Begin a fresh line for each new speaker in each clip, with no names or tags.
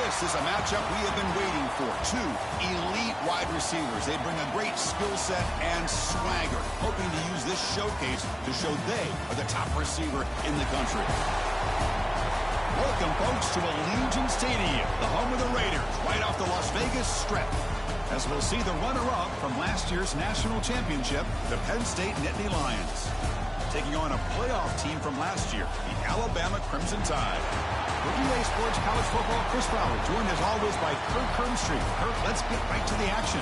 This is a matchup we have been waiting for. Two elite wide receivers. They bring a great skill set and swagger, hoping to use this showcase to show they are the top receiver in the country. Welcome, folks, to Allegiant Stadium, the home of the Raiders, right off the Las Vegas Strip. As we'll see the runner-up from last year's national championship, the Penn State Nittany Lions, taking on a playoff team from last year, the Alabama Crimson Tide. For EA Sports College Football, Chris Fowler, joined as always by Kirk Herbstreit. Kirk, let's get right to the action.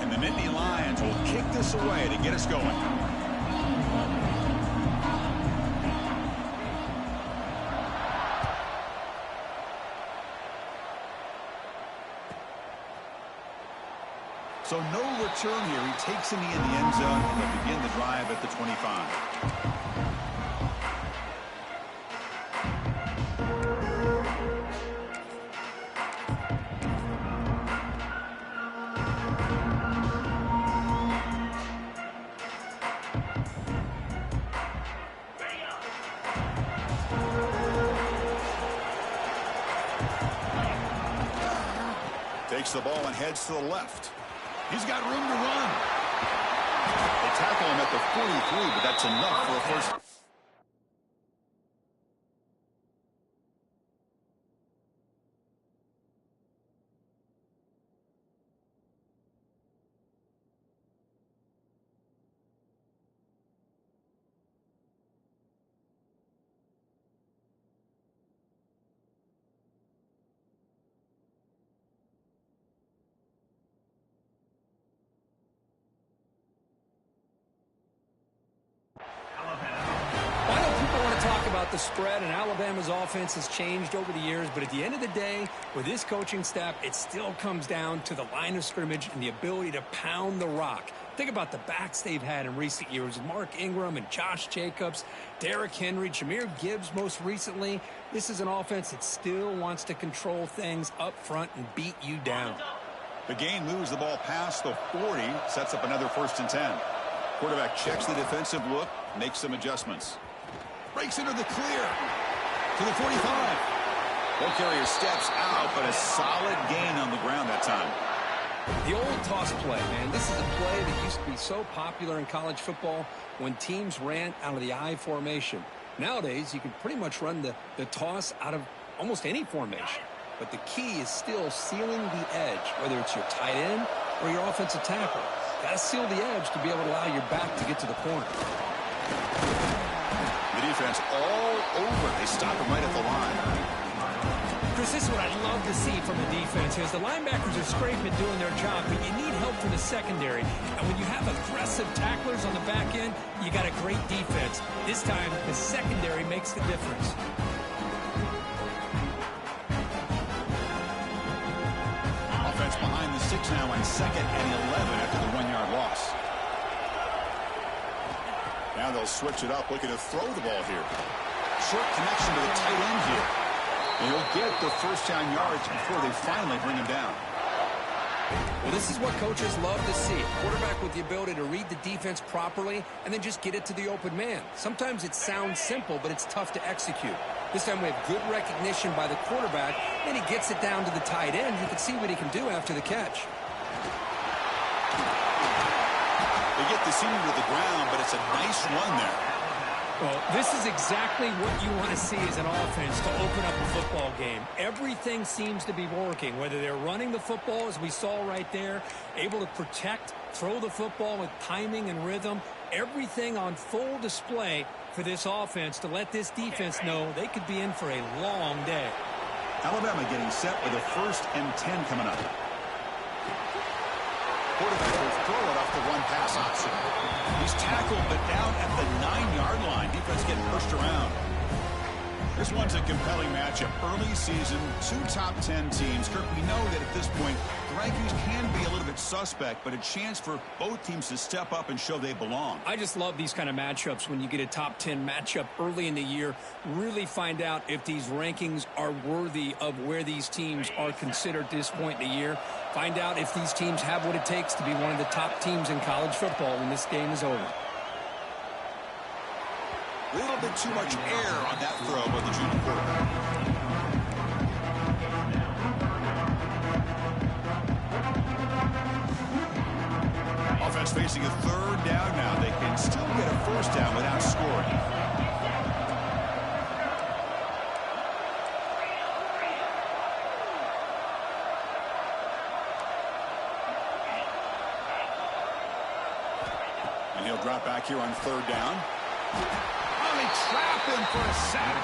And the Nittany Lions will kick this away to get us going. So no return here. He takes him in the end zone, and they'll begin the drive at the 25. Takes the ball and heads to the left. He's got room to run. They tackle him at the 43, but that's enough for a first.
The spread, and Alabama's offense has changed over the years, but at the end of the day, with this coaching staff, it still comes down to the line of scrimmage and the ability to pound the rock. Think about the backs they've had in recent years. Mark Ingram and Josh Jacobs, Derrick Henry, Jahmyr Gibbs most recently. This is an offense that still wants to control things up front and beat you down.
The game moves the ball past the 40, sets up another 1st and 10. Quarterback checks the defensive look, makes some adjustments. Breaks into the clear to the 45. Ball carrier steps out, but a solid gain on the ground that time.
The old toss play, man. This is a play that used to be so popular in college football when teams ran out of the I formation. Nowadays, you can pretty much run the toss out of almost any formation. But the key is still sealing the edge, whether it's your tight end or your offensive tackle. Got to seal the edge to be able to allow your back to get to the corner.
The defense all over. They stop him right at the line.
Chris, this is what I'd love to see from the defense here. The linebackers are scraping and doing their job, but you need help from the secondary. And when you have aggressive tacklers on the back end, you got a great defense. This time, the secondary makes the difference.
Offense behind the 6 now on 2nd and 11 after the 1-yard loss. Now they'll switch it up, looking to throw the ball here. Short connection to the tight end here. And he'll get the 1st down yards before they finally bring him down.
Well, this is what coaches love to see. A quarterback with the ability to read the defense properly and then just get it to the open man. Sometimes it sounds simple, but it's tough to execute. This time we have good recognition by the quarterback, and he gets it down to the tight end. You can see what he can do after the catch.
They get the senior to the ground, but it's a nice run there.
Well, this is exactly what you want to see as an offense to open up a football game. Everything seems to be working, whether they're running the football, as we saw right there, able to protect, throw the football with timing and rhythm. Everything on full display for this offense to let this defense know they could be in for a long day.
Alabama getting set with a 1st and 10 coming up. Quarterback will throw it off the run-pass option. He's tackled, but down at the 9-yard line. Defense getting pushed around. This one's a compelling matchup. Early season, 2 top 10 teams. Kirk, we know that at this point, the rankings can be a little bit suspect, but a chance for both teams to step up and show they belong.
I just love these kind of matchups when you get a top 10 matchup early in the year. Really find out if these rankings are worthy of where these teams are considered at this point in the year. Find out if these teams have what it takes to be one of the top teams in college football when this game is over.
A little bit too much air on that throw by the junior quarterback. Offense facing a 3rd down now. They can still get a 1st down without scoring. And he'll drop back here on 3rd down. They trap him for a sack.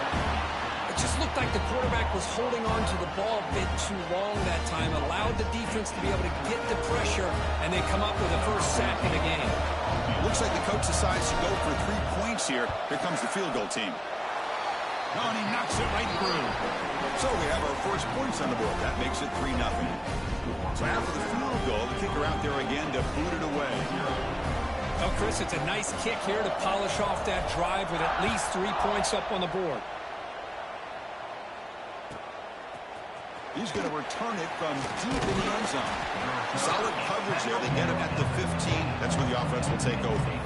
It just looked like the quarterback was holding on to the ball a bit too long that time, allowed the defense to be able to get the pressure, and they come up with a 1st sack in the game.
Looks like the coach decides to go for 3 points here. Here comes the field goal team. Oh, and he knocks it right through. So we have our first points on the board. That makes it 3-0. So after the field goal, the kicker out there again to boot it away.
Well, Chris, it's a nice kick here to polish off that drive with at least 3 points up on the board.
He's going to return it from deep in the end zone. Solid coverage there. They get him at the 15. That's where the offense will take over.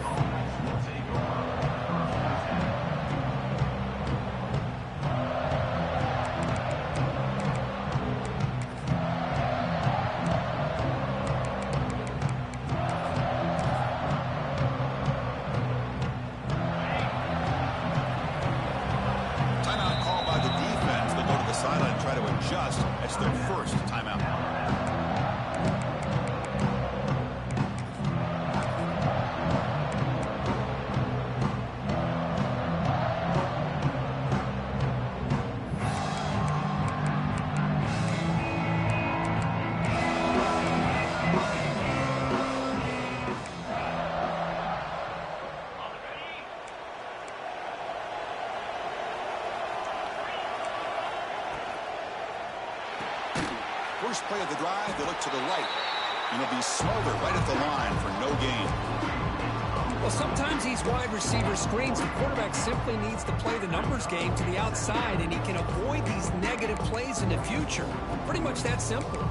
It's their first timeout. First play of the drive, they look to the right. And it'll be Smolder right at the line for no gain.
Well, sometimes these wide receiver screens, the quarterback simply needs to play the numbers game to the outside, and he can avoid these negative plays in the future. Pretty much that simple.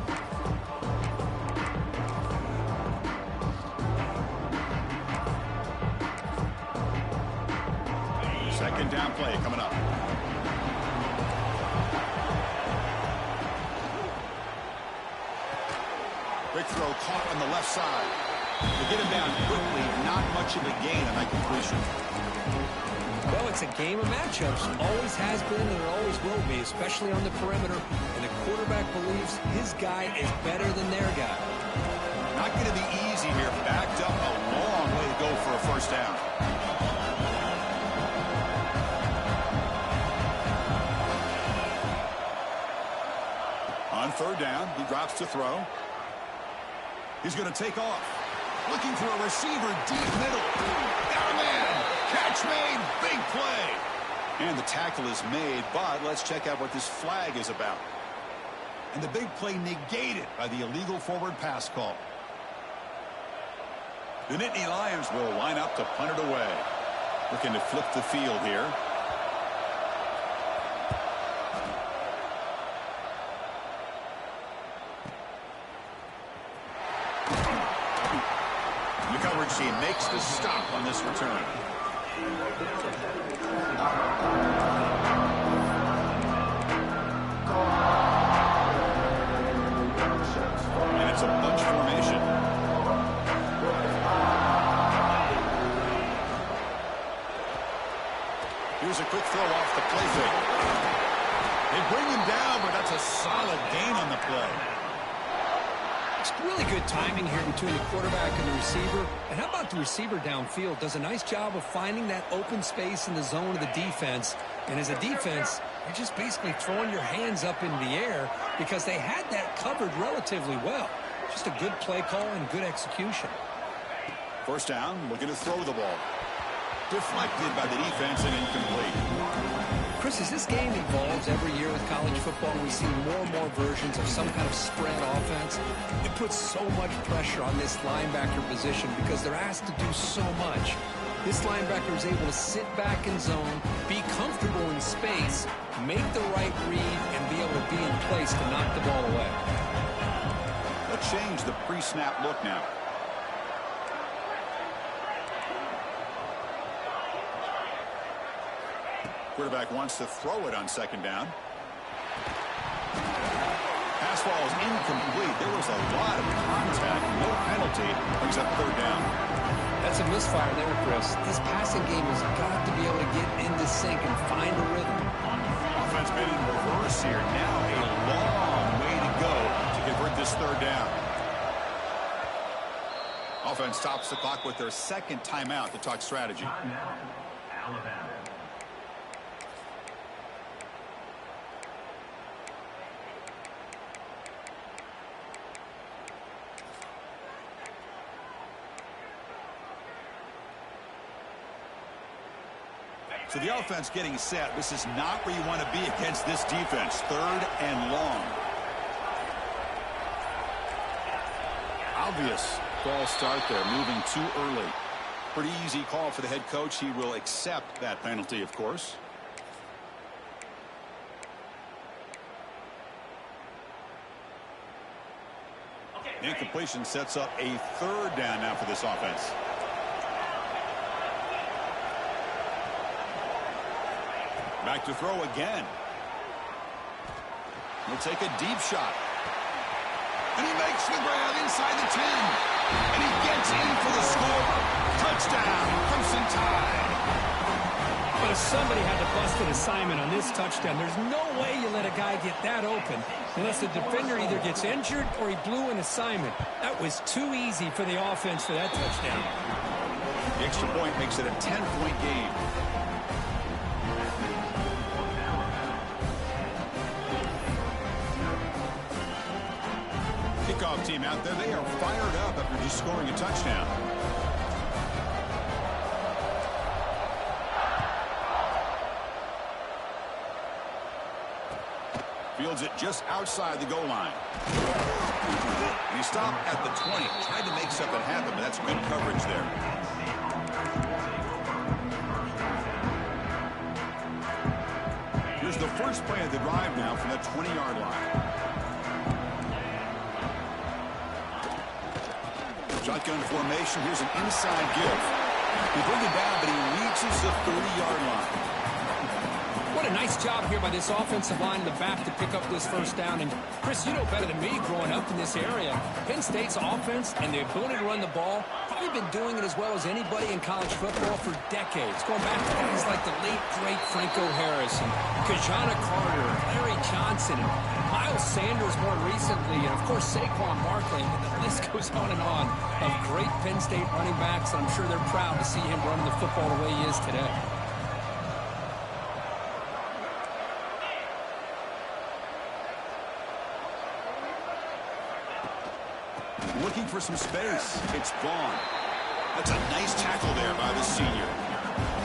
Second down play coming up. Quick throw caught on the left side. They get him down quickly. Not much of a gain on that completion.
Well, it's a game of matchups. Always has been and it always will be, especially on the perimeter. And the quarterback believes his guy is better than their guy.
Not going to be easy here. Backed up a long way to go for a 1st down. On 3rd down, he drops to throw. He's going to take off. Looking for a receiver deep middle. Got a man. Catch made. Big play. And the tackle is made, but let's check out what this flag is about. And the big play negated by the illegal forward pass call. The Nittany Lions will line up to punt it away. Looking to flip the field here. He makes the stop on this return. And it's a bunch formation. Here's a quick throw off the play fake. They bring him down, but that's a solid gain on the play.
Really good timing here between the quarterback and the receiver. And how about the receiver downfield? Does a nice job of finding that open space in the zone of the defense. And as a defense, you're just basically throwing your hands up in the air because they had that covered relatively well. Just a good play call and good execution.
1st down, looking to throw the ball. Deflected by the defense and incomplete.
Chris, as this game evolves every year with college football, we see more and more versions of some kind of spread offense. It puts so much pressure on this linebacker position because they're asked to do so much. This linebacker is able to sit back in zone, be comfortable in space, make the right read, and be able to be in place to knock the ball away.
Let's change the pre-snap look now. Quarterback wants to throw it on second down. Pass ball is incomplete. There was a lot of contact. No penalty. Brings up third down.
That's a misfire there, Chris. This passing game has got to be able to get into sync and find a rhythm.
Offense made in reverse here. Now a long way to go to convert this third down. Offense stops the clock with their second timeout to talk strategy.
Alabama.
So the offense getting set. This is not where you want to be against this defense. Third and long. Obvious false start there, moving too early. Pretty easy call for the head coach. He will accept that penalty, of course. Incompletion sets up a third down now for this offense. Back to throw again. He'll take a deep shot. And he makes the grab inside the 10. And he gets in for the score. Touchdown, Crimson Tide.
But if somebody had to bust an assignment on this touchdown, there's no way you let a guy get that open unless the defender either gets injured or he blew an assignment. That was too easy for the offense for that touchdown.
The extra point makes it a 10-point game. Kickoff team out there, they are fired up after just scoring a touchdown. Fields it just outside the goal line. And he stopped at the 20. Tried to make something happen, but that's good coverage there. Here's the first play of the drive now from the 20-yard line. Shotgun formation. Here's an inside give. He bring it down, but he reaches the 30-yard line.
What a nice job here by this offensive line in the back to pick up this first down. And, Chris, you know better than me growing up in this area. Penn State's offense and the ability to run the ball, probably been doing it as well as anybody in college football for decades. Going back to guys like the late, great Franco Harris and Kajana Carter, Larry Johnson, and Miles Sanders more recently, and, of course, Saquon Barkley. The list goes on and on of great Penn State running backs, and I'm sure they're proud to see him running the football the way he is today.
Looking for some space. It's gone. That's a nice tackle there by the senior.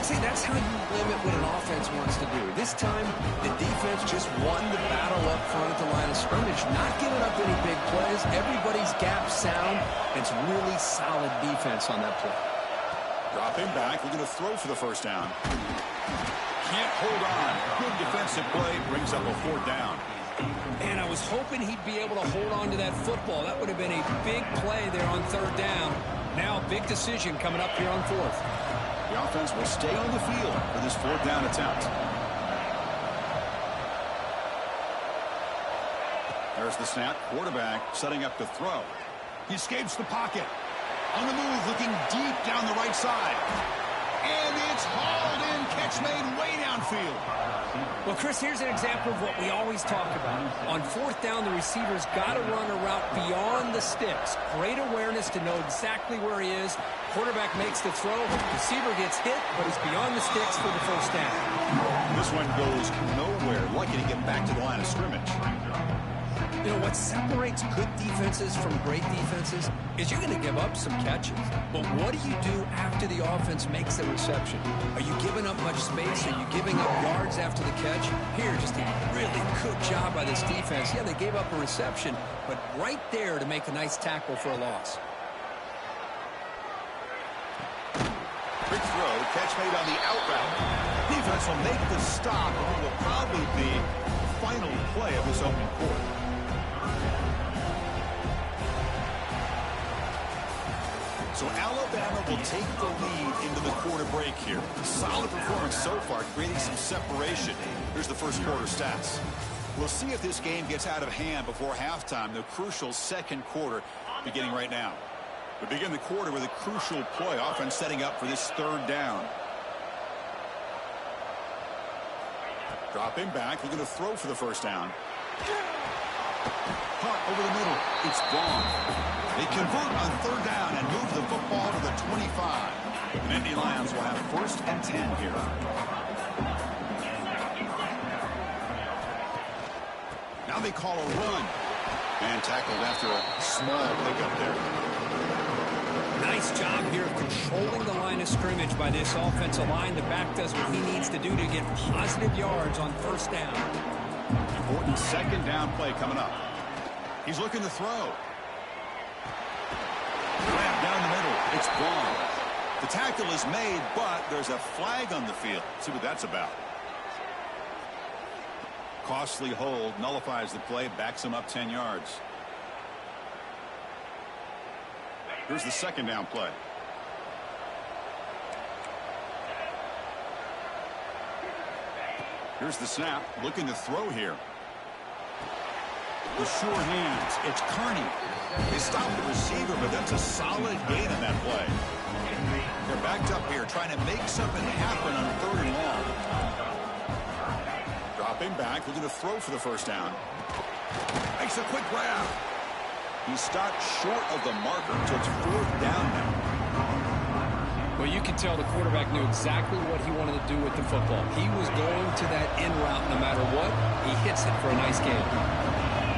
See, that's how you limit what an offense wants to do. This time, the defense just won the battle up front at the line of scrimmage, not giving up any big plays. Everybody's gap sound. It's really solid defense on that play.
Dropping back. We're going to throw for the first down. Can't hold on. Good defensive play. Brings up a fourth down.
And I was hoping he'd be able to hold on to that football. That would have been a big play there on third down. Now a big decision coming up here on fourth.
The offense will stay on the field for this fourth down attempt. There's the snap. Quarterback setting up to throw. He escapes the pocket. On the move, looking deep down the right side. And it's hauled in. Catch made way downfield.
Well, Chris, here's an example of what we always talk about. On fourth down, the receiver's got to run a route beyond the sticks. Great awareness to know exactly where he is. Quarterback makes the throw. Receiver gets hit, but he's beyond the sticks for the first down.
This one goes nowhere. Lucky to get back to the line of scrimmage.
You know, what separates good defenses from great defenses is you're going to give up some catches. But what do you do after the offense makes the reception? Are you giving up much space? Are you giving up yards after the catch? Here, just a really good job by this defense. Yeah, they gave up a reception, but right there to make a nice tackle for a loss.
Quick throw, catch made on the out route. Defense will make the stop, and it will probably be the final play of this opening quarter. So Alabama will take the lead into the quarter break here. Solid performance so far, creating some separation. Here's the first quarter stats. We'll see if this game gets out of hand before halftime, the crucial second quarter beginning right now. We begin the quarter with a crucial play, offense setting up for this third down. Dropping back, looking to throw for the first down. Punt over the middle, it's gone. They convert on third down and move the football to the 25. The Nittany Lions will have first and 10 here. Now they call a run. And tackled after a small pickup there.
Nice job here of controlling the line of scrimmage by this offensive line. The back does what he needs to do to get positive yards on first down.
Important second down play coming up. He's looking to throw. Grab down the middle. It's gone. The tackle is made, but there's a flag on the field. Let's see what that's about. Costly hold, nullifies the play, backs him up 10 yards. Here's the second down play. Here's the snap, looking to throw here. With sure hands, it's Kearney. They stop the receiver, but that's a solid gain on that play. They're backed up here, trying to make something happen on third and long. Dropping back, looking to throw for the first down. Makes a quick grab. He stopped short of the marker, so it's fourth down now.
Well, you can tell the quarterback knew exactly what he wanted to do with the football. He was going to that in route no matter what. He hits it for a nice gain.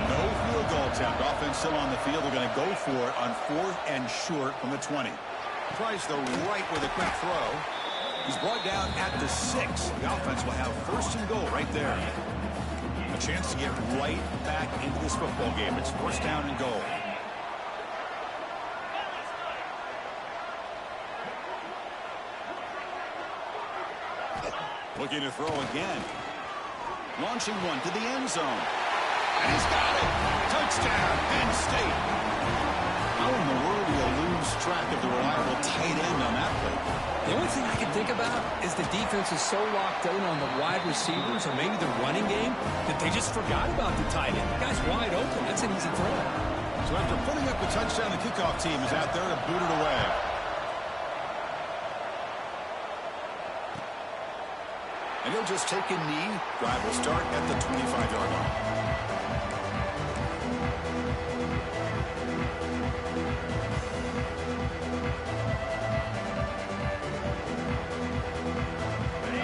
No field goal attempt. Offense still on the field. They're going to go for it on fourth and short from the 20. Tries the right with a quick throw. He's brought down at the 6. The offense will have first and goal right there. A chance to get right back into this football game. It's first down and goal. Looking to throw again. Launching one to the end zone. And he's got it. Touchdown, Penn State. How in the world do you lose track of the reliable tight end on that play?
The only thing I can think about is the defense is so locked in on the wide receivers or maybe the running game that they just forgot about the tight end. The guy's wide open. That's an easy throw.
So after putting up the touchdown, the kickoff team is out there to boot it away. And he'll just take a knee. Drive will start at the 25-yard line.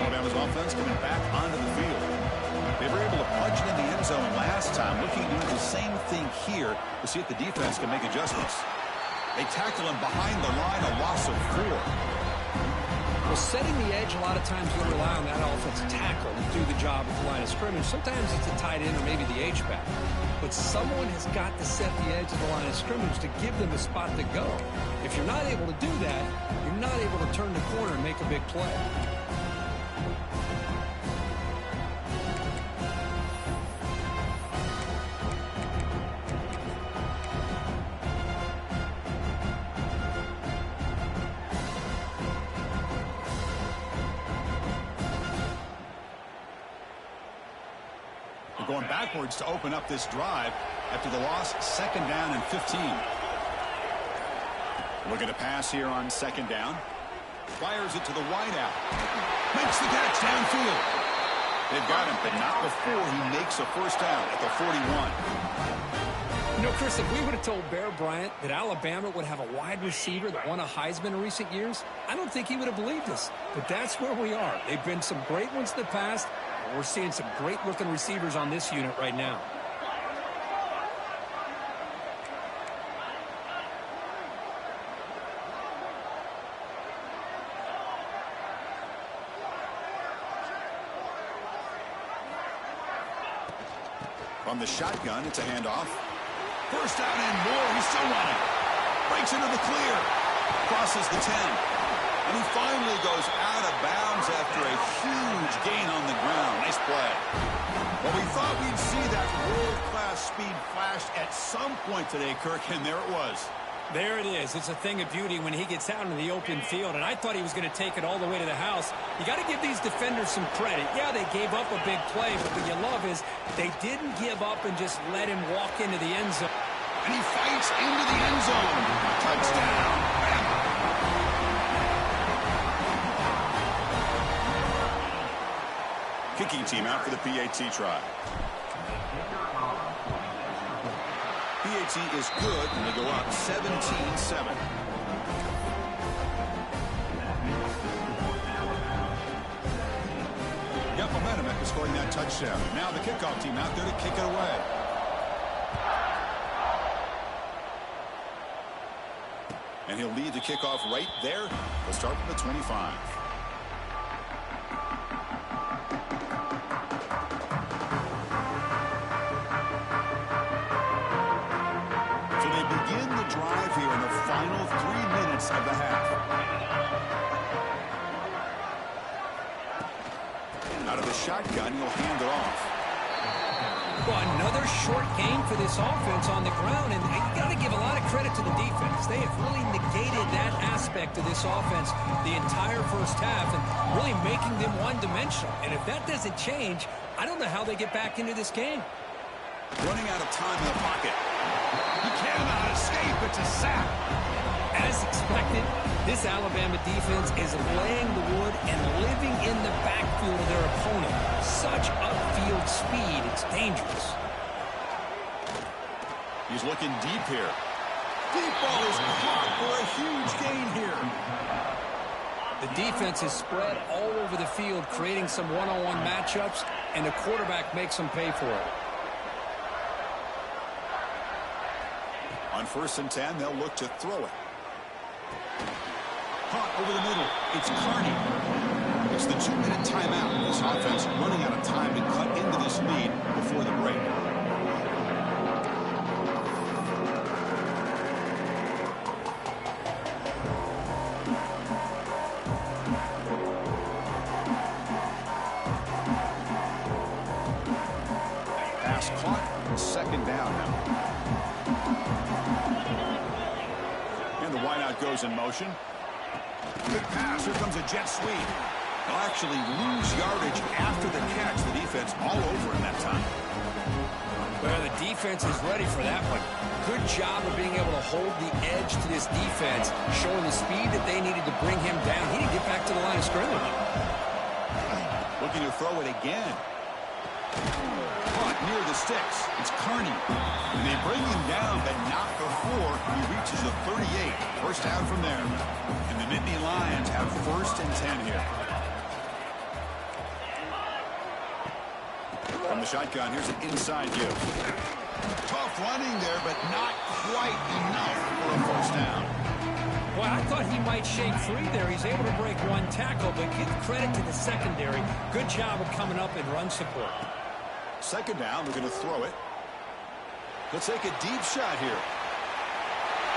Alabama's offense coming back onto the field. They were able to punch it in the end zone last time. Looking to do the same thing here to see if the defense can make adjustments. They tackle him behind the line, a loss of 4.
Well, setting the edge, a lot of times you'll rely on that offensive tackle to do the job at the line of scrimmage. Sometimes it's a tight end or maybe the H-back. But someone has got to set the edge of the line of scrimmage to give them a spot to go. If you're not able to do that, you're not able to turn the corner and make a big play.
Going backwards to open up this drive after the loss, second down and 15. Looking to pass here on second down. Fires it to the wideout. Makes the catch downfield. They've got him, but not before he makes a first down at the 41.
You know, Chris, if we would have told Bear Bryant that Alabama would have a wide receiver that won a Heisman in recent years, I don't think he would have believed us. But that's where we are. They've been some great ones in the past. We're seeing some great-looking receivers on this unit right now.
From the shotgun, it's a handoff. First down and more. He's still running. Breaks into the clear. Crosses the 10. And he finally goes out of bounds after a huge gain on the ground. Nice play. Well, we thought we'd see that world-class speed flash at some point today, Kirk, and there it was.
There it is. It's a thing of beauty when he gets out in the open field, and I thought he was going to take it all the way to the house. You got to give these defenders some credit. Yeah, they gave up a big play, but what you love is they didn't give up and just let him walk into the end zone.
And he fights into the end zone. Touchdown, Bama. Kicking team out for the PAT try. PAT is good, and they go up 17-7. Got momentum after scoring that touchdown. Now the kickoff team out there to kick it away. And he'll lead the kickoff right there. We'll start from the 25. Begin the drive here in the final 3 minutes of the half. Out of the shotgun, he'll hand it off.
Well, another short game for this offense on the ground, and you got to give a lot of credit to the defense. They have really negated that aspect of this offense the entire first half and really making them one-dimensional. And if that doesn't change, I don't know how they get back into this game.
Running out of time in the pocket. He cannot escape. It's a sack.
As expected, this Alabama defense is laying the wood and living in the backfield of their opponent. Such upfield speed, it's dangerous.
He's looking deep here. Deep ball is caught for a huge gain here.
The defense is spread all over the field, creating some one-on-one matchups, and the quarterback makes them pay for it.
On 1st and 10, they'll look to throw it. Caught over the middle. It's Carney. It's the 2-minute timeout. This offense running out of time to cut into this lead before the break. Pass caught. 2nd down now. And the wideout goes in motion. Good pass. Here comes a jet sweep. They'll actually lose yardage after the catch. The defense all over him that time.
Well, the defense is ready for that one. Good job of being able to hold the edge to this defense, showing the speed that they needed to bring him down. He didn't get back to the line of scrimmage.
Looking to throw it again. Caught near the sticks. It's Carney. And they bring him down, but not before he reaches the 38. First down from there. And the Nittany Lions have 1st and 10 here. From the shotgun, here's an inside give. Tough running there, but not quite enough for a 1st down.
Well, I thought he might shake free there. He's able to break one tackle, but give credit to the secondary. Good job of coming up in run support.
2nd down, we're going to throw it. Let's take a deep shot here.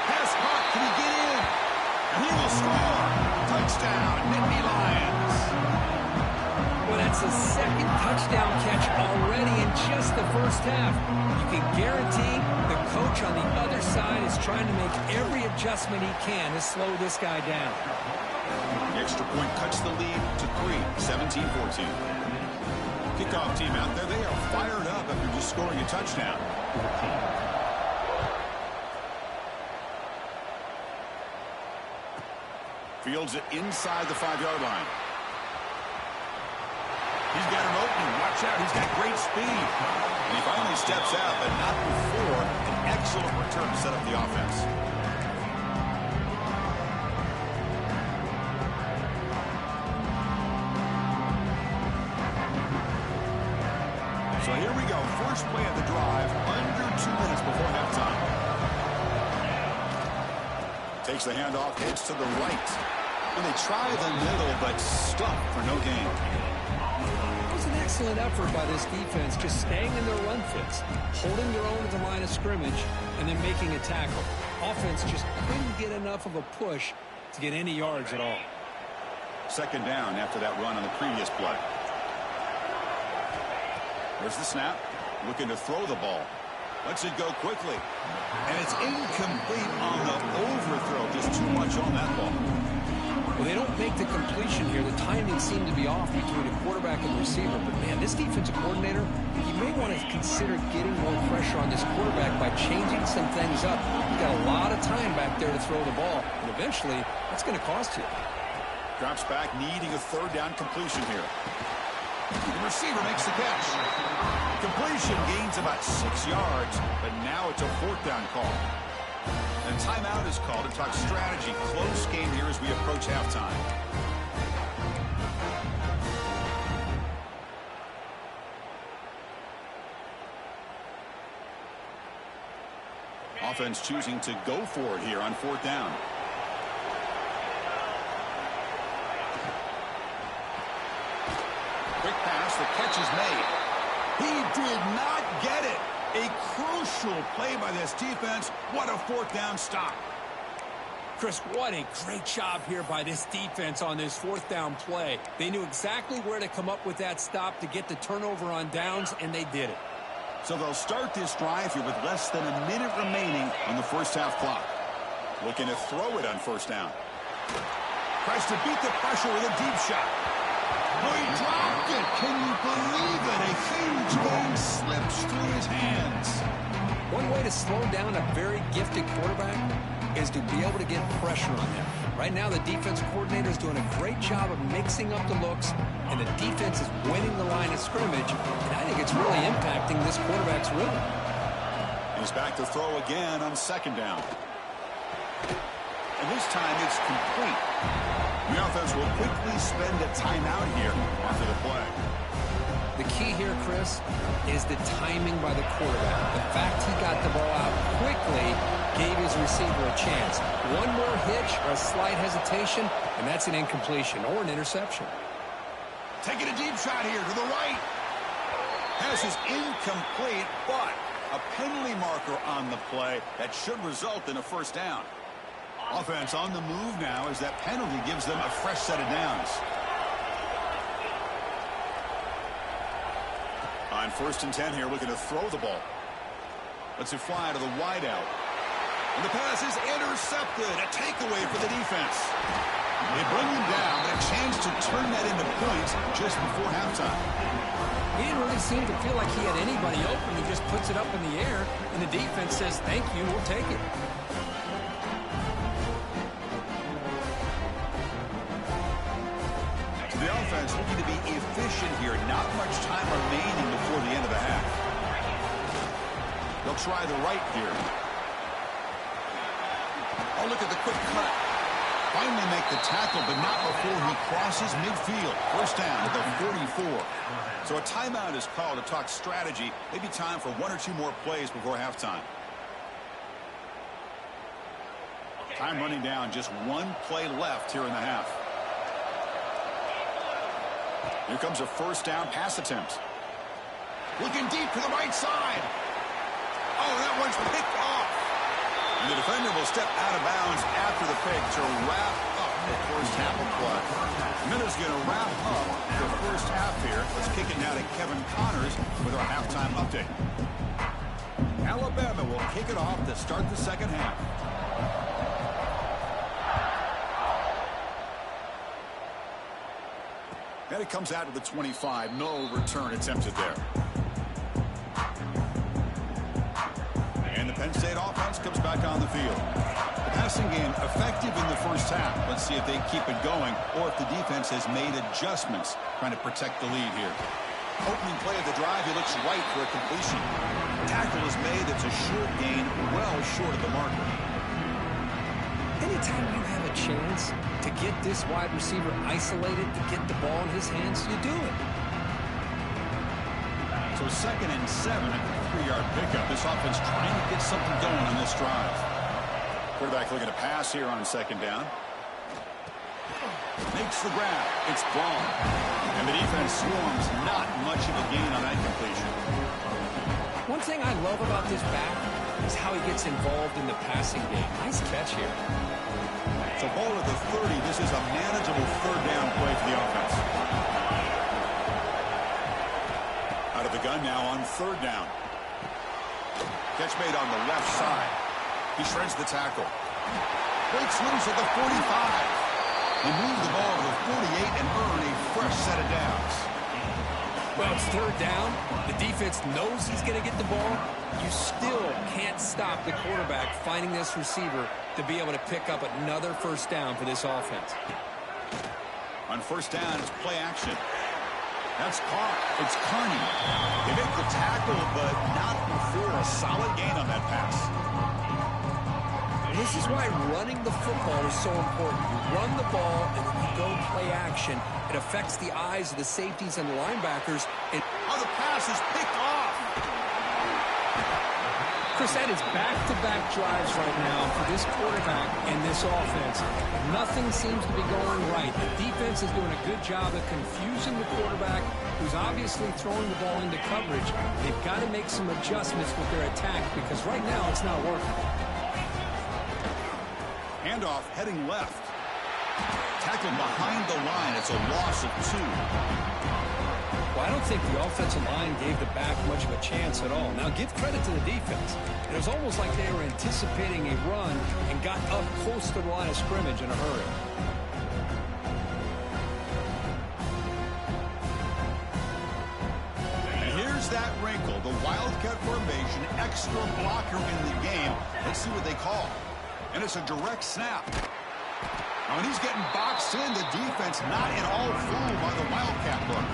Pass caught. Can he get in? And he will score. Touchdown, Nittany Lions.
Well, that's his 2nd touchdown catch already in just the first half. You can guarantee the coach on the other side is trying to make every adjustment he can to slow this guy down.
The extra point cuts the lead to 3, 17-14. Kickoff team out there, they are fired up after just scoring a touchdown. Fields it inside the 5-yard line. He's got an opening. Watch out. He's got great speed. And he finally steps out, but not before an excellent return to set up the offense. So here we go. First play of the drive, under 2 minutes before halftime. Takes the handoff, heads to the right. And they try the middle, but stuck for no gain.
It was an excellent effort by this defense, just staying in their run fits, holding their own at the line of scrimmage, and then making a tackle. Offense just couldn't get enough of a push to get any yards at all.
Second down after that run on the previous play. There's the snap. Looking to throw the ball. Lets it go quickly. And it's incomplete on the overthrow. Just too much on that ball.
Well, they don't make the completion here. The timing seemed to be off between a quarterback and receiver. But, man, this defensive coordinator, he may want to consider getting more pressure on this quarterback by changing some things up. He's got a lot of time back there to throw the ball. And eventually, that's going to cost you.
Drops back, needing a third down completion here. The receiver makes the catch. Completion gains about 6 yards, but now it's a fourth down call. And timeout is called to talk strategy. Close game here as we approach halftime. Offense choosing to go for it here on fourth down. Quick pass, the catch is made. He did not get it. A crucial play by this defense. What a fourth down stop.
Chris, what a great job here by this defense on this fourth down play. They knew exactly where to come up with that stop to get the turnover on downs, and they did it.
So they'll start this drive here with less than a minute remaining on the first half clock. Looking to throw it on first down. Tries to beat the pressure with a deep shot. Oh, he dropped it. Can you believe it? A huge game slips through his hands.
One way to slow down a very gifted quarterback is to be able to get pressure on them. Right now, the defense coordinator is doing a great job of mixing up the looks, and the defense is winning the line of scrimmage, and I think it's really impacting this quarterback's rhythm.
He's back to throw again on second down. And this time it's complete. The offense will quickly spend a timeout here after the play.
The key here, Chris, is the timing by the quarterback. The fact he got the ball out quickly gave his receiver a chance. One more hitch or a slight hesitation, and that's an incompletion or an interception.
Taking a deep shot here to the right. Pass is incomplete, but a penalty marker on the play that should result in a first down. Offense on the move now as that penalty gives them a fresh set of downs. On 1st and 10 here, looking to throw the ball. Lets it fly to the wideout. And the pass is intercepted. A takeaway for the defense. They bring him down, but a chance to turn that into points just before halftime.
He didn't really seem to feel like he had anybody open. He just puts it up in the air, and the defense says, thank you, we'll take it.
The offense looking to be efficient here. Not much time remaining before the end of the half. They'll try the right here. Oh, look at the quick cut. Finally make the tackle, but not before he crosses midfield. First down at the 44. So a timeout is called to talk strategy. Maybe time for one or two more plays before halftime. Time running down. Just one play left here in the half. Here comes a first down pass attempt. Looking deep to the right side. Oh, that one's picked off. And the defender will step out of bounds after the pick to wrap up the first half of play. Miller's going to wrap up the first half here. Let's kick it now to Kevin Connors with our halftime update. Alabama will kick it off to start the second half. And it comes out to the 25. No return attempted there. And the Penn State offense comes back on the field. The passing game effective in the first half. Let's see if they keep it going or if the defense has made adjustments trying to protect the lead here. Opening play of the drive, he looks right for a completion. Tackle is made. It's a short gain, well short of the marker.
Anytime you have a chance to get this wide receiver isolated, to get the ball in his hands, you do it.
So 2nd and 7 at the 3-yard pickup. This offense trying to get something going on this drive. Quarterback looking to pass here on second down. Makes the grab. It's gone. And the defense swarms. Not much of a gain on that completion.
One thing I love about this back is how he gets involved in the passing game. Nice catch here.
So ball at the 30. This is a manageable third down play for the offense. Out of the gun now on third down. Catch made on the left side. He shreds the tackle. Breaks loose at the 45. He moved the ball to the 48 and earned a fresh set of downs.
Well, it's third down. The defense knows he's going to get the ball. You still can't stop the quarterback finding this receiver to be able to pick up another first down for this offense.
On first down, it's play action. That's caught. It's Kearney. They make the tackle, but not before a solid gain on that pass.
And this is why running the football is so important. You run the ball, and then you go play action. It affects the eyes of the safeties and the linebackers.
Oh, the pass is picked off.
Chris, that is back-to-back drives right now for this quarterback and this offense. Nothing seems to be going right. The defense is doing a good job of confusing the quarterback, who's obviously throwing the ball into coverage. They've got to make some adjustments with their attack because right now it's not working.
Handoff heading left. Tackled behind the line. It's a loss of 2.
Well, I don't think the offensive line gave the back much of a chance at all. Now, give credit to the defense. It was almost like they were anticipating a run and got up close to the line of scrimmage in a hurry.
And here's that wrinkle. The Wildcat formation, extra blocker in the game. Let's see what they call. And it's a direct snap. Now, when he's getting boxed in, the defense not at all fooled by the Wildcat look.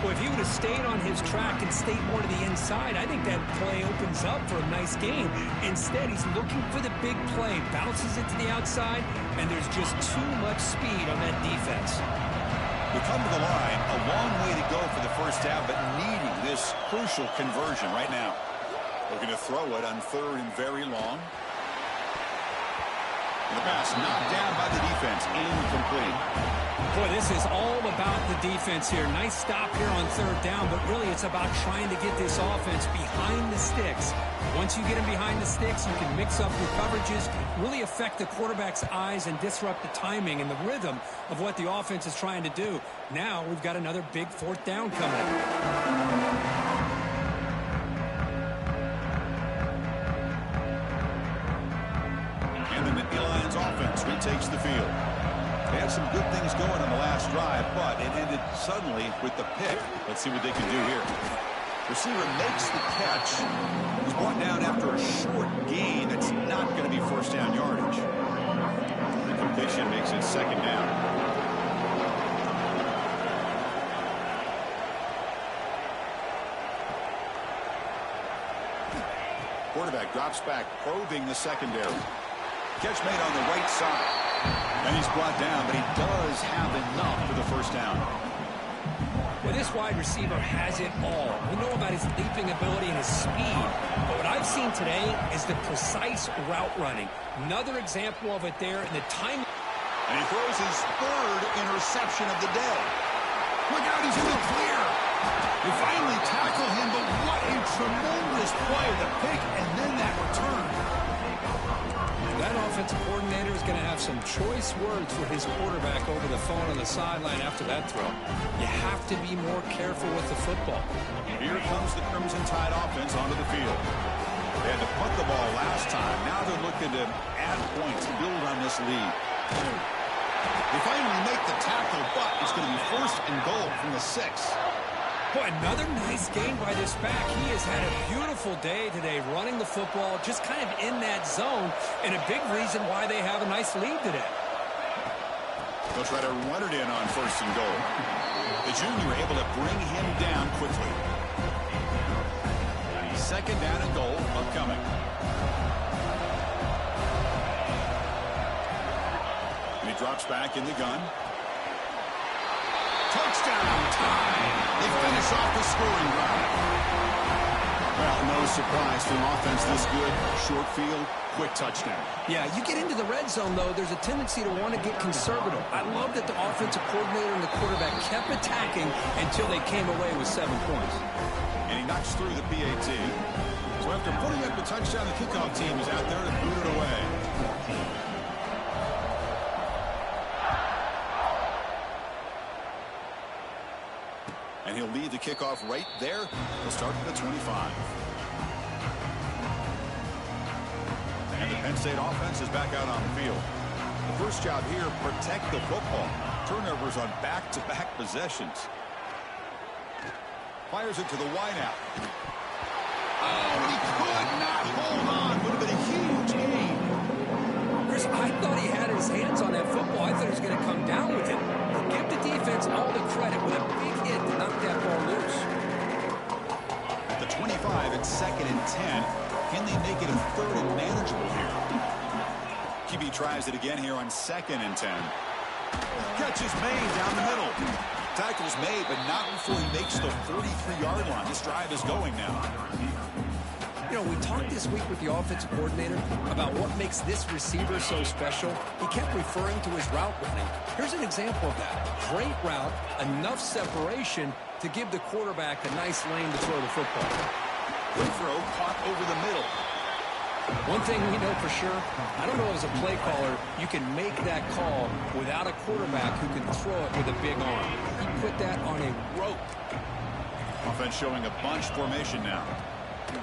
Well, if he would have stayed on his track and stayed more to the inside, I think that play opens up for a nice game. Instead, he's looking for the big play, bounces it to the outside, and there's just too much speed on that defense.
We come to the line, a long way to go for the first half, but needing this crucial conversion right now. Looking to throw it on third and very long. The pass knocked down by the defense, incomplete.
Boy, this is all about the defense here. Nice stop here on third down, but really it's about trying to get this offense behind the sticks. Once you get them behind the sticks, you can mix up your coverages, really affect the quarterback's eyes and disrupt the timing and the rhythm of what the offense is trying to do. Now we've got another big fourth down coming up.
Offense retakes the field. They had some good things going on the last drive, but it ended suddenly with the pick. Let's see what they can do here. Receiver makes the catch. He's brought down after a short gain. That's not going to be first down yardage. The completion makes it second down. Quarterback drops back, probing the secondary. Catch made on the right side. And he's brought down, but he does have enough for the first down.
Well, this wide receiver has it all. We know about his leaping ability and his speed. But what I've seen today is the precise route running. Another example of it there in the time.
And he throws his third interception of the day. Look out, he's in the clear. They finally tackle him, but what a tremendous play. The pick and then that return.
That offensive coordinator is going to have some choice words for his quarterback over the phone on the sideline after that throw. You have to be more careful with the football.
Here comes the Crimson Tide offense onto the field. They had to punt the ball last time. Now they're looking to add points, build on this lead. They finally make the tackle, but it's going to be first and goal from the 6.
Boy, another nice game by this back. He has had a beautiful day today running the football, just kind of in that zone, and a big reason why they have a nice lead today.
They'll try to run it in on first and goal. The junior able to bring him down quickly. Second down and goal upcoming. And he drops back in the gun. Touchdown time. They finish off the scoring drive. Well, no surprise for an offense this good. Short field, quick touchdown.
Yeah, you get into the red zone, though, there's a tendency to want to get conservative. I love that the offensive coordinator and the quarterback kept attacking until they came away with 7 points.
And he knocks through the PAT. So after putting up the touchdown, the kickoff team is out there to boot it away. And he'll lead the kickoff right there. He'll start from the 25. And the Penn State offense is back out on the field. The first job here, protect the football. Turnovers on back-to-back possessions. Fires it to the wideout. Oh, and he could not hold on. Would have been a huge gain.
Chris, I thought he had his hands on that football. I thought he was going to come down with it. But give the defense all the credit with a big hit to knock that ball loose.
At the 25, it's 2nd and 10. Can they make it a 3rd and manageable here? QB tries it again here on 2nd and 10. Catch is made down the middle. Tackle's made, but not before he makes the 43-yard line. This drive is going now.
You know, we talked this week with the offensive coordinator about what makes this receiver so special. He kept referring to his route running. Here's an example of that. Great route, enough separation to give the quarterback a nice lane to throw the football.
Good throw, caught over the middle.
One thing we know for sure, I don't know as a play caller, you can make that call without a quarterback who can throw it with a big arm. He put that on a rope.
Offense showing a bunch formation now.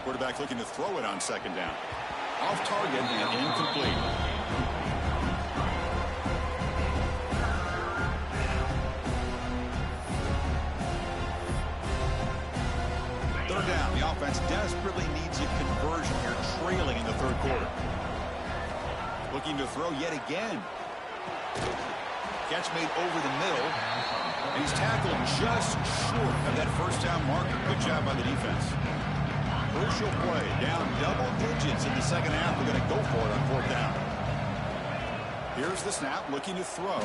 Quarterback looking to throw it on 2nd down. Off target and incomplete. Third down. The offense desperately needs a conversion here, trailing in the 3rd quarter. Looking to throw yet again. Catch made over the middle. And he's tackled just short of that 1st down marker. Good job by the defense. Crucial play, down double digits in the 2nd half. They're going to go for it on 4th down. Here's the snap, looking to throw.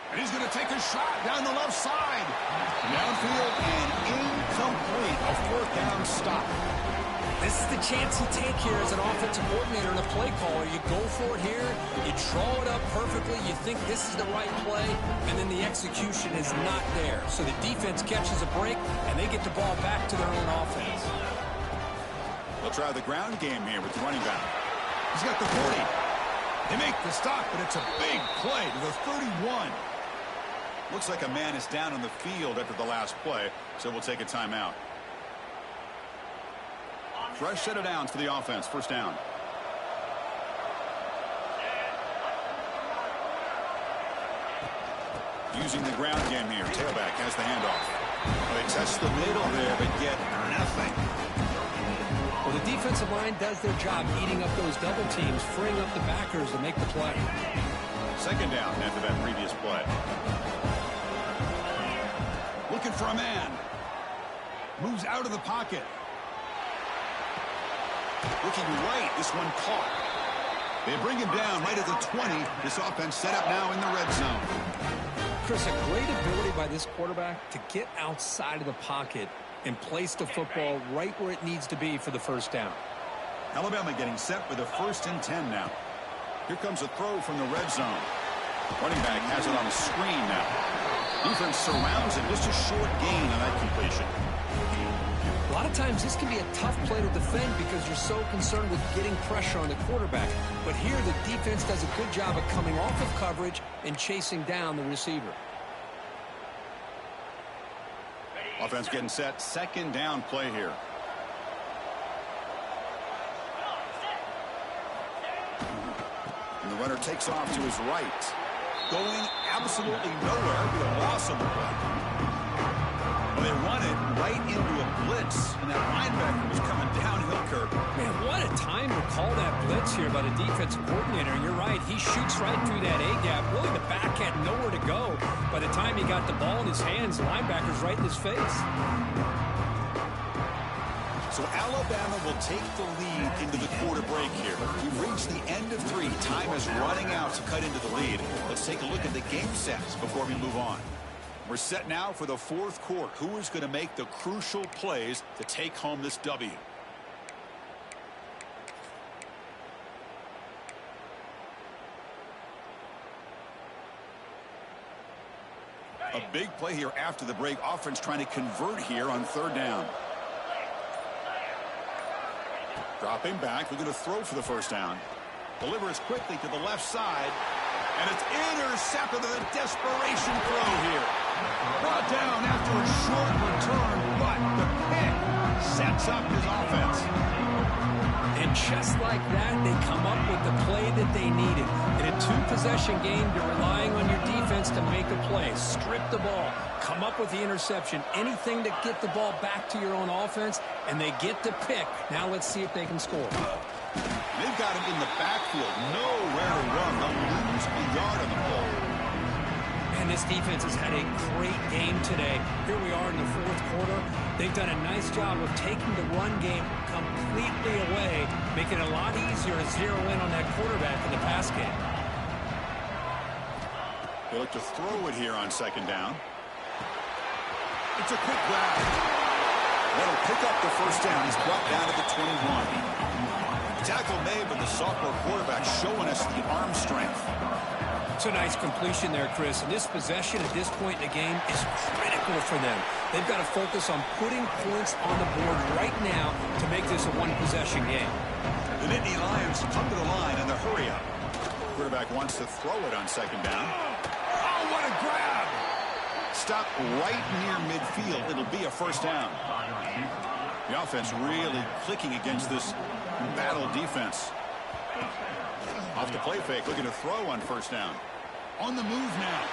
And he's going to take a shot down the left side. Downfield and incomplete. A 4th down stop.
This is the chance you take here as an offensive coordinator and a play caller. You go for it here, you draw it up perfectly, you think this is the right play, and then the execution is not there. So the defense catches a break, and they get the ball back to their own offense.
They'll try the ground game here with the running back. He's got the 40. They make the stop, but it's a big play to the 31. Looks like a man is down on the field after the last play, so we'll take a timeout. Fresh set of downs for the offense. 1st down. Using the ground game here. Tailback has the handoff. They test the middle there, but get nothing.
Well, the defensive line does their job eating up those double teams, freeing up the backers to make the play.
2nd down after that previous play. Looking for a man. Moves out of the pocket. Looking right, this one caught. They bring him down right at the 20. This offense set up now in the red zone.
Chris, a great ability by this quarterback to get outside of the pocket and place the football right where it needs to be for the 1st down.
Alabama getting set with a 1st and 10 now. Here comes a throw from the red zone. Running back has it on the screen now. Defense surrounds him. Just a short gain on that completion.
A lot of times this can be a tough play to defend because you're so concerned with getting pressure on the quarterback. But here the defense does a good job of coming off of coverage and chasing down the receiver.
Offense getting set. 2nd down play here. And the runner takes off to his right. Going absolutely nowhere. Be a loss of the play. Well, they run it right into a blitz, and that linebacker was coming downhill, Kirk.
Man, what a time to call that blitz here by the defensive coordinator. You're right, he shoots right through that A-gap. Really, the back had nowhere to go. By the time he got the ball in his hands, the linebacker's right in his face.
So Alabama will take the lead into the quarter break here. We've reached the end of 3. Time is running out to cut into the lead. Let's take a look at the game sets before we move on. We're set now for the fourth quarter. Who is going to make the crucial plays to take home this W? A big play here after the break. Offense trying to convert here on third down. Dropping back, looking to throw for the first down. Delivers quickly to the left side. And it's intercepted with a desperation throw here. Brought down after a short return, but the pick sets up his offense.
And just like that, they come up with the play that they needed. In a two-possession game, you're relying on your defense to make a play. Strip the ball. Come up with the interception. Anything to get the ball back to your own offense, and they get the pick. Now let's see if they can score.
They've got him in the backfield. Nowhere to run. They'll lose a yard on the ball.
And this defense has had a great game today. Here we are in the fourth quarter. They've done a nice job of taking the run game completely away, making it a lot easier to zero in on that quarterback in the pass game.
They look to throw it here on second down. It's a quick grab. That'll pick up the first down. He's brought down to the 21. Tackle made, but the sophomore quarterback showing us the arm strength.
It's a nice completion there, Chris. And this possession at this point in the game is critical for them. They've got to focus on putting points on the board right now to make this a one-possession game.
The Nittany Lions come to the line in the hurry-up. Quarterback wants to throw it on second down. Oh, what a grab! Stop right near midfield. It'll be a first down. The offense really clicking against this battle defense. Off the play fake, looking to throw on first down. On the move now.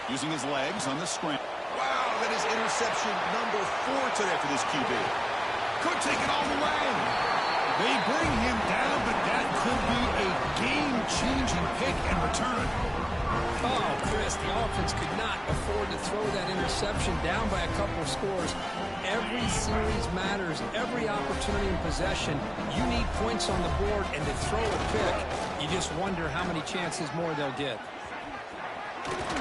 Using his legs on the screen. Wow, that is interception number 4 today for this QB. Could take it all the way. They bring him down, but that could be a game-changing pick and return.
Oh, Chris, the offense could not afford to throw that interception down by a couple of scores. Every series matters. Every opportunity in possession, you need points on the board, and to throw a pick, you just wonder how many chances more they'll get.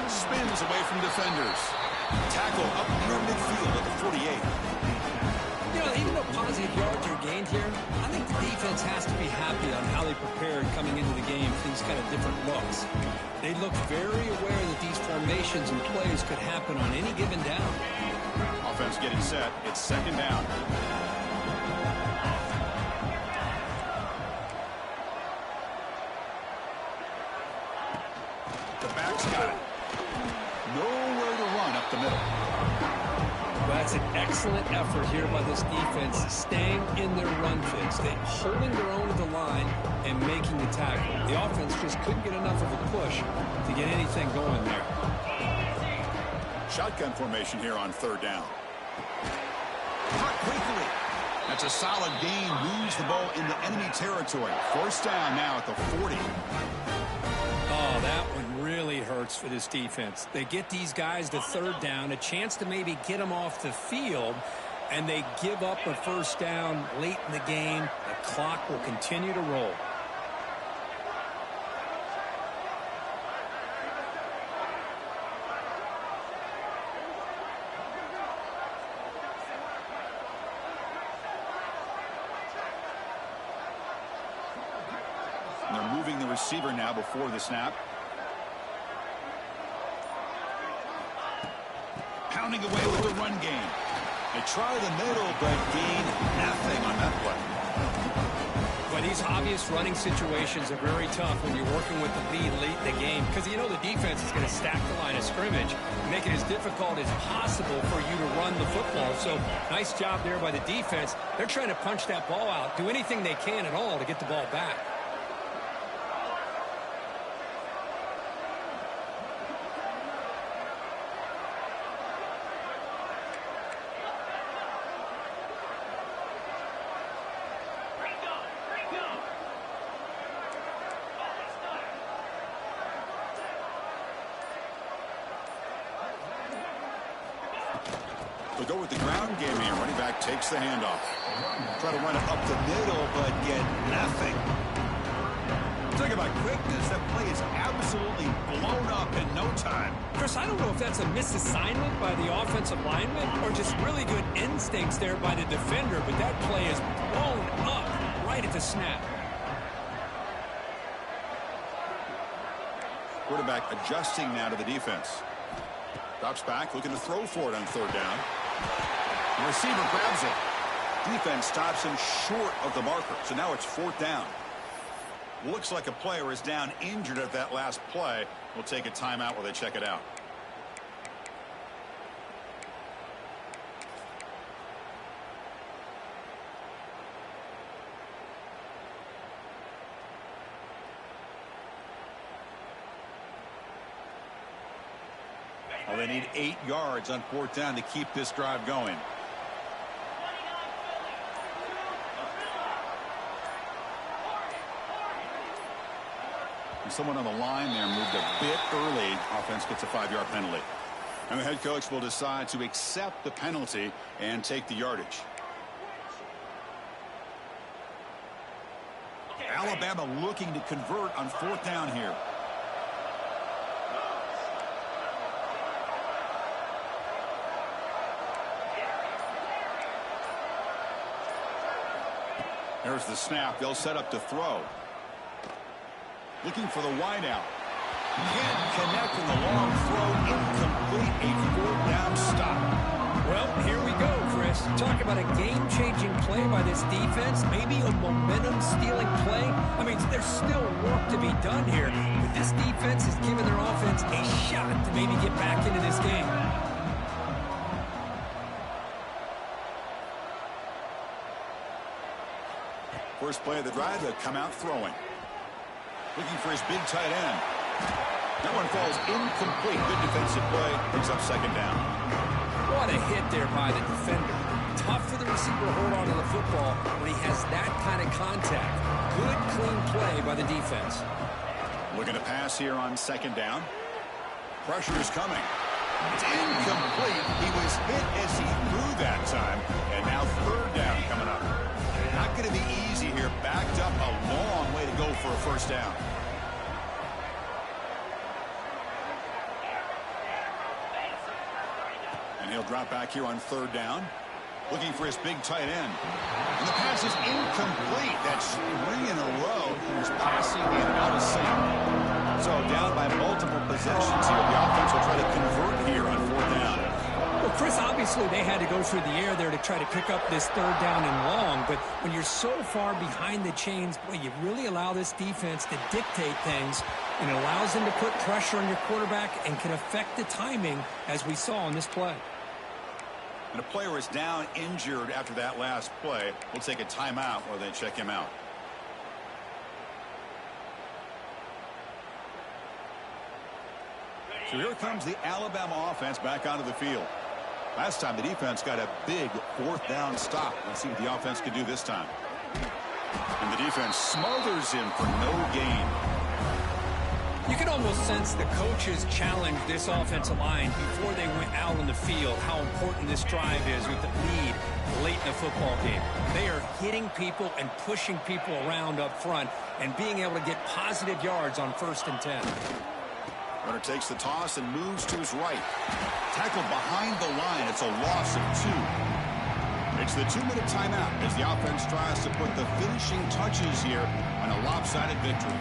Spins away from defenders. Tackle up near midfield at the 48.
You know, even though positive yards are gained here, I think the defense has to be happy on how they prepared coming into the game for these kind of different looks. They look very aware that these formations and plays could happen on any given down.
Offense getting set. It's second down. The back's got it. Nowhere to run up the middle.
Well, that's an excellent effort here by this defense, staying in their run fix. They holding their own to the line and making the tackle. The offense just couldn't get enough of a push to get anything going there.
Shotgun formation here on third down. Cut quickly. That's a solid gain. Moves the ball into enemy territory. First down now at the 40.
Oh, that one really hurts for this defense. They get these guys to third down, a chance to maybe get them off the field, and they give up a first down late in the game. The clock will continue to roll.
And they're moving the receiver now before the snap. Pounding away with the run game. They try the middle, but gain nothing on that play.
Well, these obvious running situations are very tough when you're working with the lead late in the game, because you know the defense is going to stack the line of scrimmage, make it as difficult as possible for you to run the football. So nice job there by the defense. They're trying to punch that ball out, do anything they can at all to get the ball back.
They'll go with the ground game here. Running back takes the handoff. Try to run it up the middle, but get nothing. Talk about quickness. That play is absolutely blown up in no time.
Chris, I don't know if that's a misassignment by the offensive lineman or just really good instincts there by the defender, but that play is blown up right at the snap.
Quarterback adjusting now to the defense. Drops back, looking to throw for it on third down. The receiver grabs it. Defense stops him short of the marker, so now it's fourth down. Looks like a player is down injured at that last play. We'll take a timeout while they check it out. Well, they need 8 yards on fourth down to keep this drive going. And someone on the line there moved a bit early. Offense gets a 5-yard penalty. And the head coach will decide to accept the penalty and take the yardage. Alabama looking to convert on fourth down here. There's the snap. They'll set up to throw. Looking for the wideout. Can't connect in the long throw. Incomplete. A fourth down stop.
Well, here we go, Chris. Talk about a game-changing play by this defense. Maybe a momentum-stealing play. I mean, there's still work to be done here. But this defense has given their offense a shot to maybe get back into this game.
First play of the drive, they'll come out throwing. Looking for his big tight end. That one falls incomplete. Good defensive play. Brings up second down.
What a hit there by the defender. Tough for the receiver to hold on to the football when he has that kind of contact. Good, clean play by the defense.
Looking to pass here on second down. Pressure is coming. It's incomplete. He was hit as he threw that time. And now third down coming up. Not going to be easy here. Backed up a long way to go for a first down. And he'll drop back here on third down. Looking for his big tight end. And the pass is incomplete. That's 3 in a row. He's passing and out of sync. So down by multiple possessions here. The offense will try to convert here on fourth down.
Well, Chris, obviously they had to go through the air there to try to pick up this third down and long, but when you're so far behind the chains, boy, you really allow this defense to dictate things, and it allows them to put pressure on your quarterback and can affect the timing, as we saw in this play.
And a player is down injured after that last play. We'll take a timeout while they check him out. So here comes the Alabama offense back onto the field. Last time the defense got a big fourth down stop. Let's see what the offense can do this time. And the defense smothers him for no gain.
You can almost sense the coaches challenge this offensive line before they went out on the field, how important this drive is with the lead late in the football game. They are hitting people and pushing people around up front and being able to get positive yards on 1st and 10.
Runner takes the toss and moves to his right. Tackled behind the line. It's a loss of 2. It's the 2-minute timeout as the offense tries to put the finishing touches here on a lopsided victory.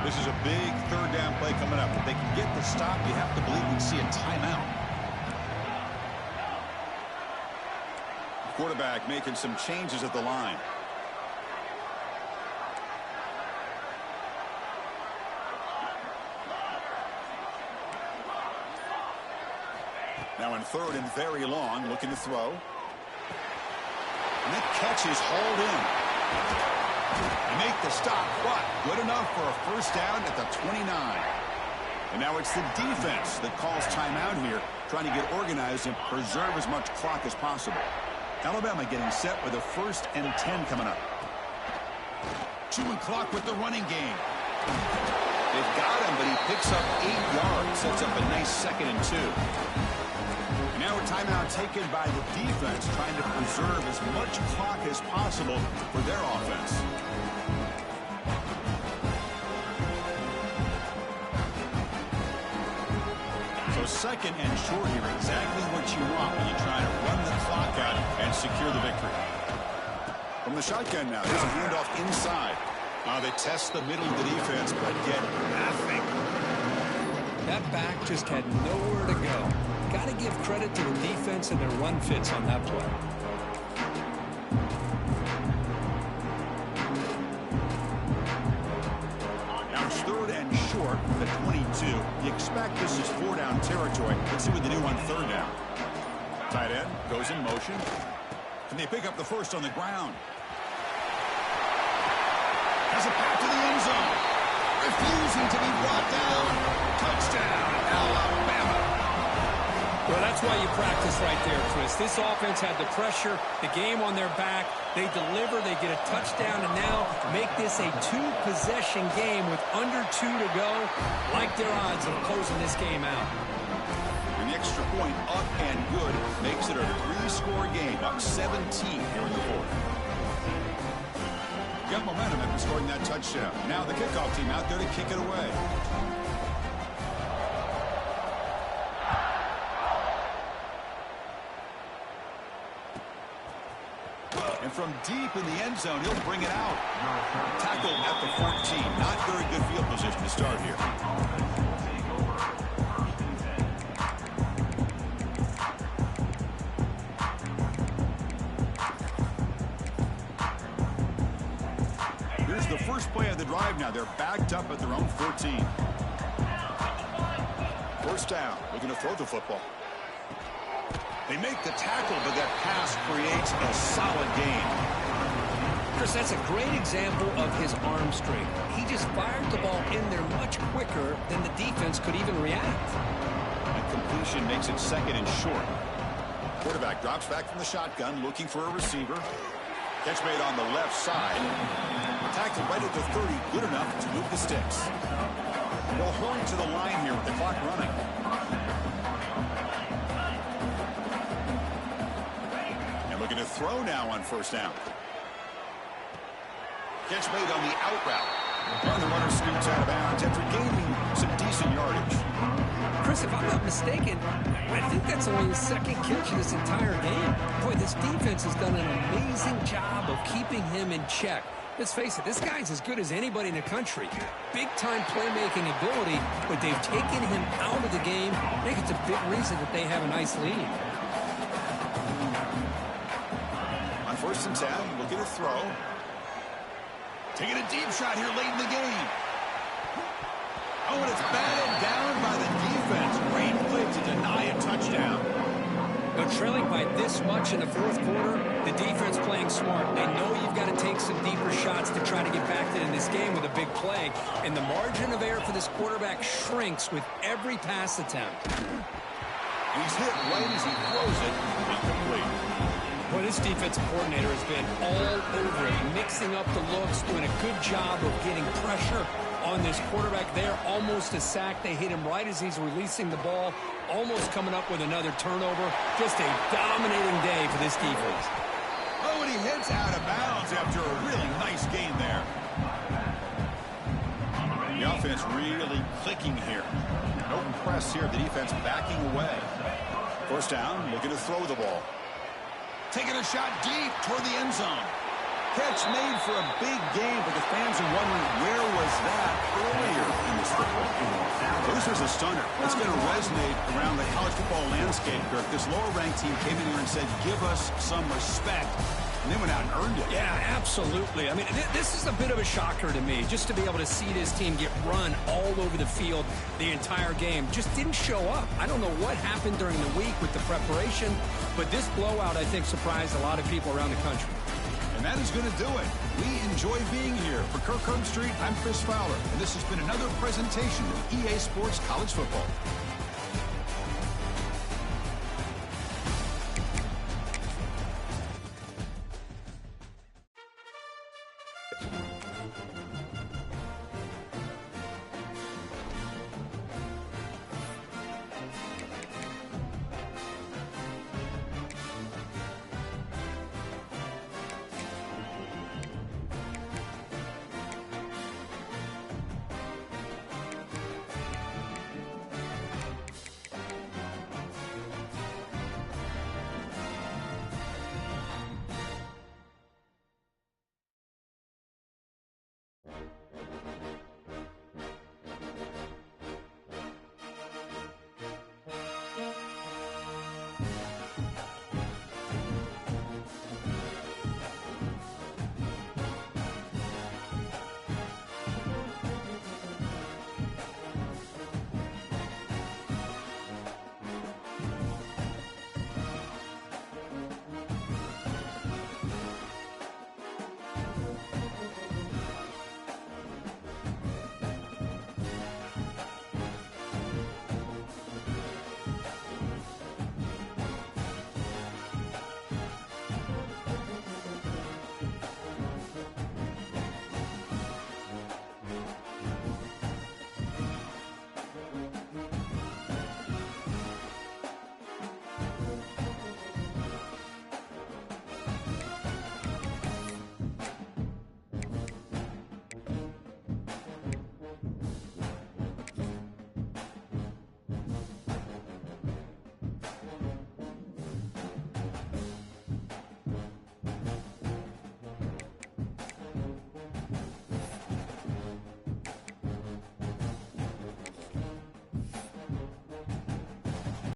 This is a big third down play coming up. If they can get the stop, you have to believe we'd see a timeout. Quarterback making some changes at the line. Now in third and very long, looking to throw. And that catch is hauled in. Make the stop, but good enough for a first down at the 29. And now it's the defense that calls timeout here, trying to get organized and preserve as much clock as possible. Alabama getting set with a 1st and 10 coming up. Chewing clock with the running game. They've got him, but he picks up 8 yards. Sets up a nice 2nd and 2. And now a timeout taken by the defense, trying to preserve as much clock as possible for their offense. So 2nd and short here, exactly what you want when you try to run the clock out and secure the victory. From the shotgun now, there's a handoff inside. They test the middle of the defense, but get nothing.
That back just had nowhere to go. Got to give credit to the defense and their run fits on that play.
Now it's 3rd and short at 22. You expect this is 4-down territory. Let's see what they do on 3rd down. Tight end goes in motion. Can they pick up the 1st on the ground? Has it back to the end zone. Refusing to be brought down. Touchdown, Alabama.
Well, that's why you practice right there, Chris. This offense had the pressure, the game on their back. They deliver, they get a touchdown, and now make this a 2-possession game with under 2 to go. Like their odds of closing this game out.
And the extra point up and good makes it a 3-score game. Up 17 here in the 4th. Got momentum after scoring that touchdown. Now the kickoff team out there to kick it away. And from deep in the end zone, he'll bring it out. Tackle at the 14. Not very good field position to start here. The first play of the drive now. They're backed up at their own 14. 1st down. Looking to throw the football. They make the tackle, but that pass creates a solid gain.
Chris, that's a great example of his arm strength. He just fired the ball in there much quicker than the defense could even react.
And completion makes it 2nd and short. Quarterback drops back from the shotgun, looking for a receiver. Catch made on the left side. Tackled right at the 30, good enough to move the sticks. They'll hurry to the line here with the clock running. And looking to throw now on 1st down. Catch made on the out route. And the runner scoots out of bounds after gaining some decent yardage.
Chris, if I'm not mistaken, I think that's only his 2nd catch of this entire game. Boy, this defense has done an amazing job of keeping him in check. Let's face it, this guy's as good as anybody in the country. Big-time playmaking ability, but they've taken him out of the game. I think it's a big reason that they have a nice lead.
On 1st and 10, looking to throw. Taking a deep shot here late in the game. Oh, and it's batted down by the defense. Great play to deny a touchdown.
But trailing by this much in the 4th quarter, the defense playing smart. They know you've got to take some deeper shots to try to get back in this game with a big play. And the margin of error for this quarterback shrinks with every pass attempt.
He's hit right as he throws it. Incomplete.
Well, this defensive coordinator has been all over it, mixing up the looks, doing a good job of getting pressure on this quarterback there. Almost a sack. They hit him right as he's releasing the ball. Almost coming up with another turnover. Just a dominating day for this defense.
Oh, and he hits out of bounds after a really nice gain there. The offense really clicking here. No press here. The defense backing away. 1st down, looking to throw the ball. Taking a shot deep toward the end zone. Catch made for a big game, but the fans are wondering where was that earlier in this football game. So this was a stunner. It's going to resonate around the college football landscape, Kirk. This lower-ranked team came in here and said, give us some respect. And they went out and earned it.
Yeah, absolutely. I mean, this is a bit of a shocker to me, just to be able to see this team get run all over the field the entire game. Just didn't show up. I don't know what happened during the week with the preparation, but this blowout, I think, surprised a lot of people around the country.
And that is going to do it. We enjoy being here. For Kirk Herbstreit, I'm Chris Fowler, and this has been another presentation of EA Sports College Football.